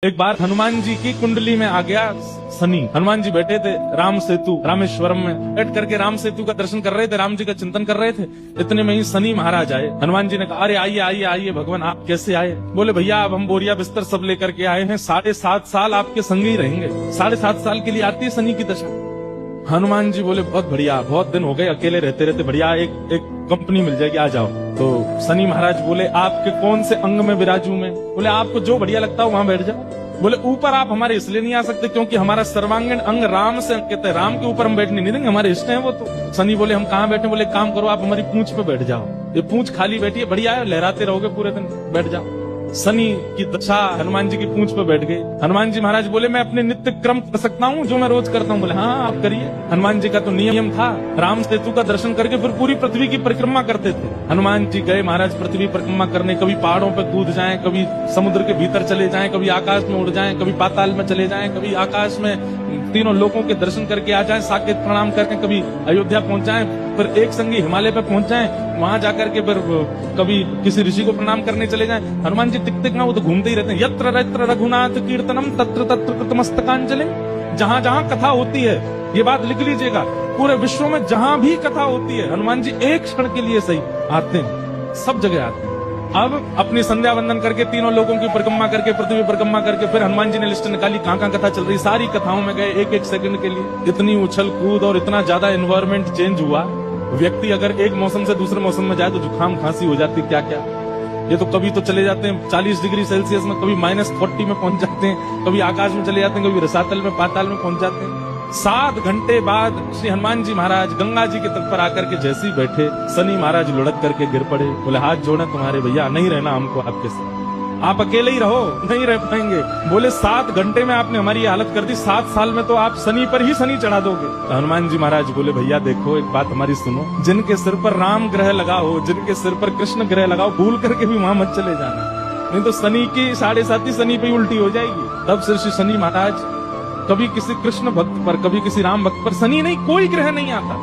एक बार हनुमान जी की कुंडली में आ गया शनि। हनुमान जी बैठे थे राम सेतु रामेश्वरम में, बैठ करके राम सेतु का दर्शन कर रहे थे, राम जी का चिंतन कर रहे थे। इतने में ही शनि महाराज आए। हनुमान जी ने कहा, अरे आइए आइए आइए भगवान, आप कैसे आए? बोले भैया अब हम बोरिया बिस्तर सब लेकर के आए हैं, 7.5 साल आपके संग ही रहेंगे। 7.5 साल के लिए आती है शनि की दशा। हनुमान जी बोले बहुत बढ़िया, बहुत दिन हो गए अकेले रहते रहते, बढ़िया एक कंपनी मिल जाएगी, आ जाओ। तो शनि महाराज बोले आपके कौन से अंग में विराजू मैं? बोले आपको जो बढ़िया लगता हो वहां बैठ जाओ। बोले ऊपर आप हमारे इसलिए नहीं आ सकते क्योंकि हमारा सर्वांगीण अंग राम से अंकित है, राम के ऊपर हम बैठने नहीं देंगे, हमारे इष्ट हैं वो। तो शनि बोले हम कहाँ बैठे? बोले काम करो आप हमारी पूंछ पे बैठ जाओ, ये पूंछ खाली बैठी है, बढ़िया है, लहराते रहोगे पूरे दिन, बैठ जाओ। शनि की दशा हनुमान जी की पूंछ पे बैठ गई। हनुमान जी महाराज बोले मैं अपने नित्य क्रम कर सकता हूँ जो मैं रोज करता हूँ? बोले हाँ आप करिए। हनुमान जी का तो नियम था, राम सेतु का दर्शन करके फिर पूरी पृथ्वी की परिक्रमा करते थे। हनुमान जी गए महाराज पृथ्वी परिक्रमा करने, कभी पहाड़ों पे कूद जाएं, कभी समुद्र के भीतर चले जाएं, कभी आकाश में उड़ जाएं, कभी पाताल में चले जाएं, कभी आकाश में तीनों लोगों के दर्शन करके आ जाएं, साकेत प्रणाम करके कभी अयोध्या पहुंच जाएं, फिर एक संगी हिमालय पे पहुंच जाएं, वहां जाकर के फिर कभी किसी ऋषि को प्रणाम करने चले जाएं। हनुमान जी टिक टिक ना वो तो घूमते ही रहते हैं। यत्र यत्र रघुनाथ कीर्तनम तत्र तत्र कृतमस्तकांजलि। जहां जहां कथा होती है, ये बात लिख लीजिएगा, पूरे विश्व में जहां भी कथा होती है हनुमान जी एक क्षण के लिए सही आते हैं, सब जगह आते हैं। अब अपनी संध्या वंदन करके तीनों लोगों की परिक्रमा करके पृथ्वी परिक्रमा करके फिर हनुमान जी ने लिस्ट निकाली कहाँ कहाँ कथा चल रही, सारी कथाओं में गए एक एक सेकंड के लिए। इतनी उछल कूद और इतना ज्यादा एनवायरमेंट चेंज हुआ, व्यक्ति अगर एक मौसम से दूसरे मौसम में जाए तो जुकाम खांसी हो जाती, क्या क्या। ये तो कभी तो चले जाते हैं 40 डिग्री सेल्सियस में, कभी -40 में पहुंच जाते हैं, कभी आकाश में चले जाते हैं, कभी रसातल में पाताल में पहुंच जाते हैं। 7 घंटे बाद श्री हनुमान जी महाराज गंगा जी के तट पर आकर के जैसे ही बैठे, शनि महाराज लुढ़क करके गिर पड़े। बोले हाथ जोड़े तुम्हारे भैया, नहीं रहना हमको आपके साथ, आप अकेले ही रहो, नहीं रह पाएंगे। बोले 7 घंटे में आपने हमारी हालत कर दी, 7 साल में तो आप शनि पर ही शनि चढ़ा दोगे। तो हनुमान जी महाराज बोले भैया देखो एक बात हमारी सुनो, जिनके सिर पर राम ग्रह लगा हो, जिनके सिर पर कृष्ण ग्रह लगा हो, भूल करके भी वहां मत चले जाना, नहीं तो शनि की 7.5 शनि पे उल्टी हो जाएगी। तब से श्री शनि महाराज कभी किसी कृष्ण भक्त पर, कभी किसी राम भक्त पर, शनि नहीं कोई ग्रह नहीं आता।